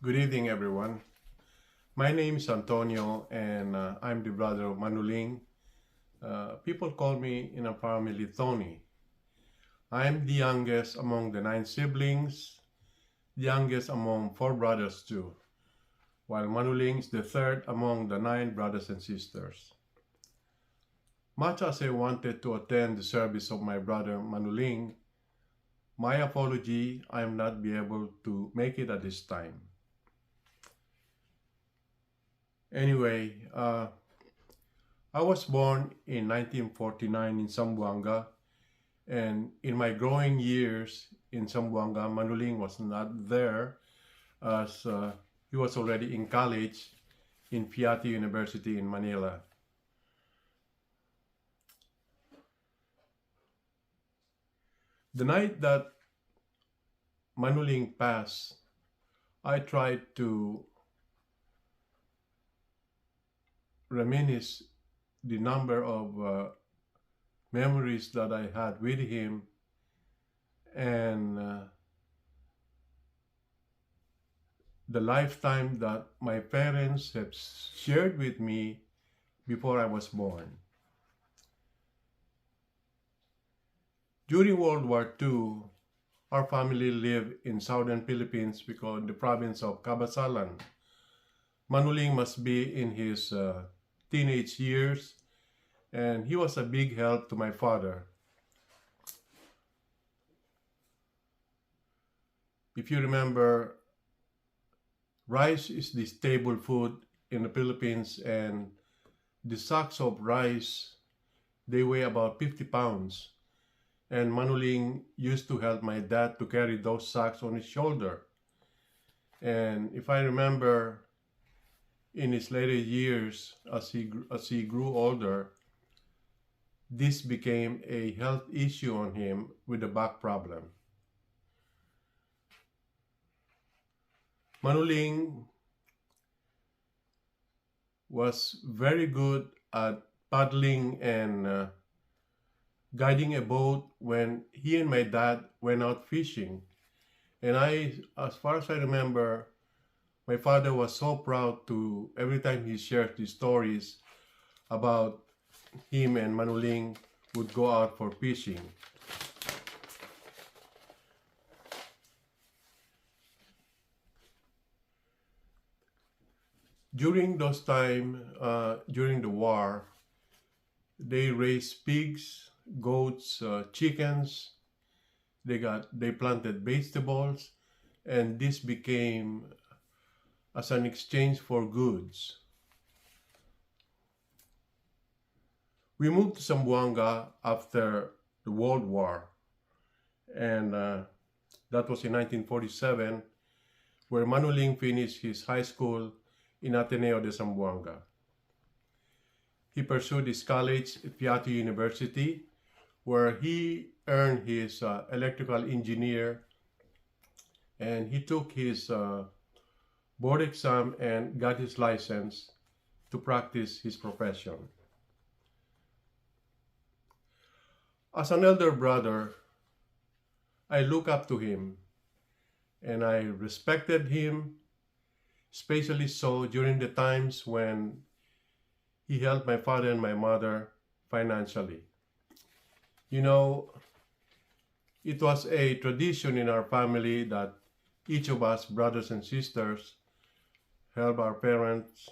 Good evening, everyone. My name is Antonio, and I'm the brother of Manuling. People call me in our family Tony. I'm the youngest among the nine siblings, the youngest among four brothers, too, while Manuling is the third among the nine brothers and sisters. Much as I wanted to attend the service of my brother Manuling, my apology, I am not be able to make it at this time. Anyway, I was born in 1949 in Zamboanga, and in my growing years in Zamboanga, Manuling was not there as he was already in college in Fiati University in Manila. The night that Manuling passed, I tried to reminisce the number of memories that I had with him and the lifetime that my parents have shared with me before I was born. During World War II, our family lived in southern Philippines because the province of Cabasalan. Manuling must be in his teenage years, and he was a big help to my father. If you remember, rice is the staple food in the Philippines, and the sacks of rice, they weigh about 50 pounds. And Manuling used to help my dad to carry those sacks on his shoulder. And if I remember, in his later years, as he grew older, this became a health issue on him with a back problem. Manuling was very good at paddling and guiding a boat when he and my dad went out fishing. And as far as I remember, my father was so proud to every time he shared the stories about him and Manuling would go out for fishing. During those time, during the war, they raised pigs, goats, chickens. They planted vegetables, and this became as an exchange for goods. We moved to Zamboanga after the World War, and that was in 1947, where Manuling finished his high school in Ateneo de Zamboanga. He pursued his college at Fiati University, where he earned his electrical engineer, and he took his board exam and got his license to practice his profession. As an elder brother, I look up to him and I respected him, especially so during the times when he helped my father and my mother financially. You know, it was a tradition in our family that each of us, brothers and sisters, help our parents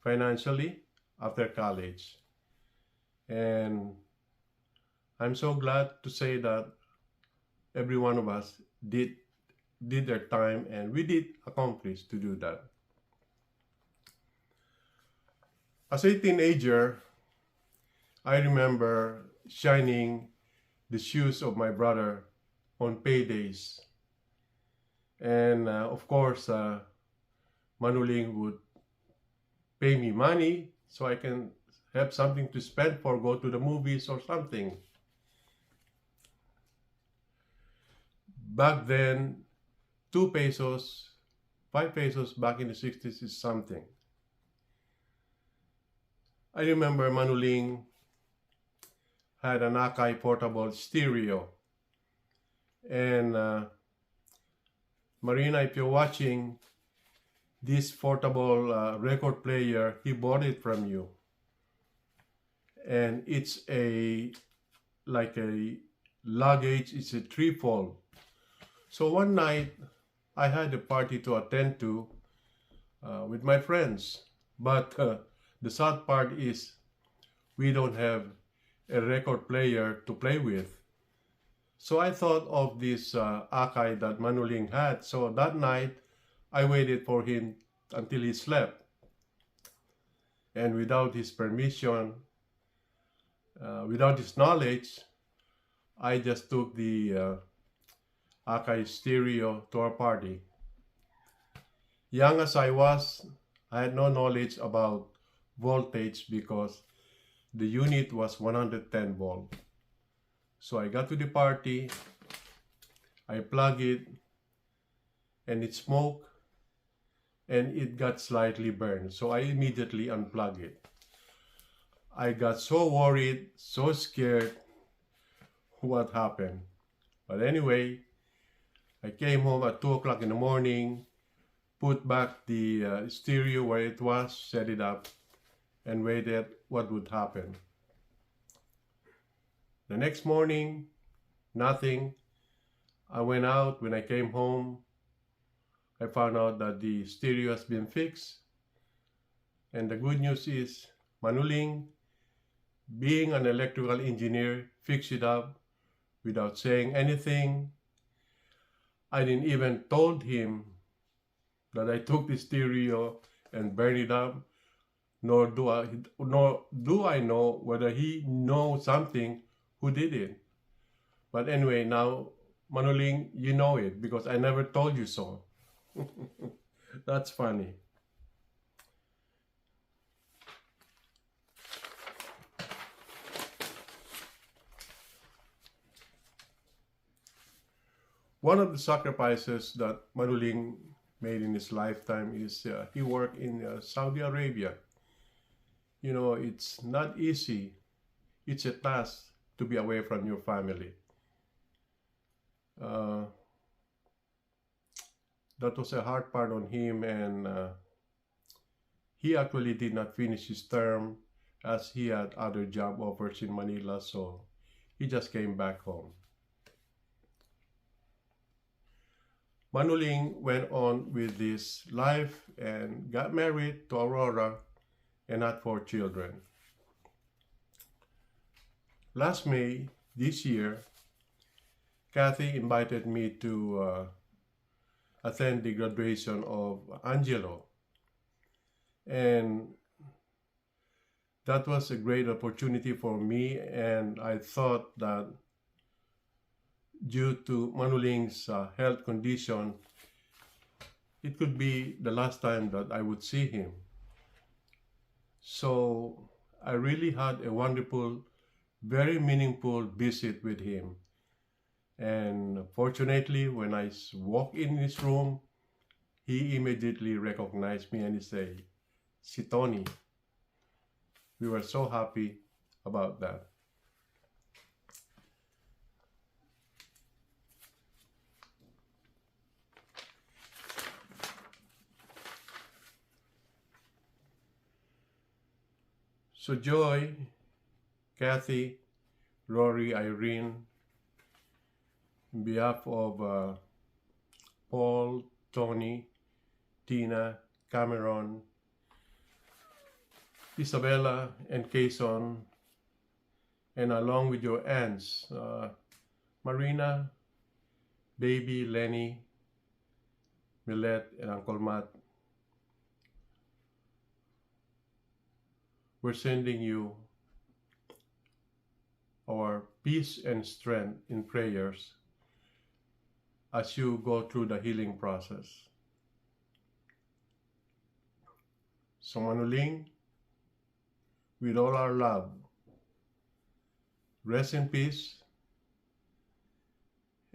financially after college. And I'm so glad to say that every one of us did their time, and we did accomplish to do that. As a teenager, I remember shining the shoes of my brother on paydays. And of course, Manuling would pay me money so I can have something to spend for go to the movies or something. Back then, 2 pesos, 5 pesos back in the 60s is something. I remember Manuling had an Akai portable stereo, and Marina, if you're watching, this portable record player, he bought it from you. And it's like a luggage, it's a threefold. So one night, I had a party to attend to with my friends. But the sad part is we don't have a record player to play with. So I thought of this Akai that Manuling had. So that night, I waited for him until he slept. And without his permission, without his knowledge, I just took the Akai stereo to our party. Young as I was, I had no knowledge about voltage because the unit was 110 volt. So I got to the party, I plug it, and it smoked, and it got slightly burned. So I immediately unplugged it. I got so worried, so scared what happened. But anyway, I came home at 2 o'clock in the morning, put back the stereo where it was, set it up, and waited what would happen. The next morning, nothing. I went out. When I came home, I found out that the stereo has been fixed. And the good news is, Manuling, being an electrical engineer, fixed it up without saying anything. I didn't even told him that I took the stereo and burned it up, nor do I know whether he knows something who did it. But anyway, now, Manuling, you know it because I never told you so. That's funny. One of the sacrifices that Manuling made in his lifetime is he worked in Saudi Arabia. You know, it's not easy. It's a task to be away from your family. That was a hard part on him, and he actually did not finish his term as he had other job offers in Manila, so he just came back home. Manuling went on with his life and got married to Aurora and had 4 children. Last May this year, Kathy invited me to attend the graduation of Angelo. And that was a great opportunity for me, and I thought that due to Manuling's health condition, it could be the last time that I would see him. So I really had a wonderful, very meaningful visit with him. And fortunately, when I walked in his room, he immediately recognized me and he said, "Si Tony." We were so happy about that. So Joy, Kathy, Rory, Irene, on behalf of Paul, Tony, Tina, Cameron, Isabella, and Quezon, and along with your aunts, Marina, Baby, Lenny, Millet, and Uncle Matt, we're sending you our peace and strength in prayers as you go through the healing process. So Manuling, with all our love, rest in peace,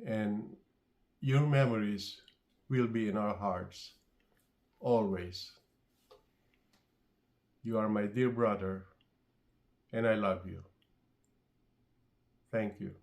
and your memories will be in our hearts always. You are my dear brother, and I love you. Thank you.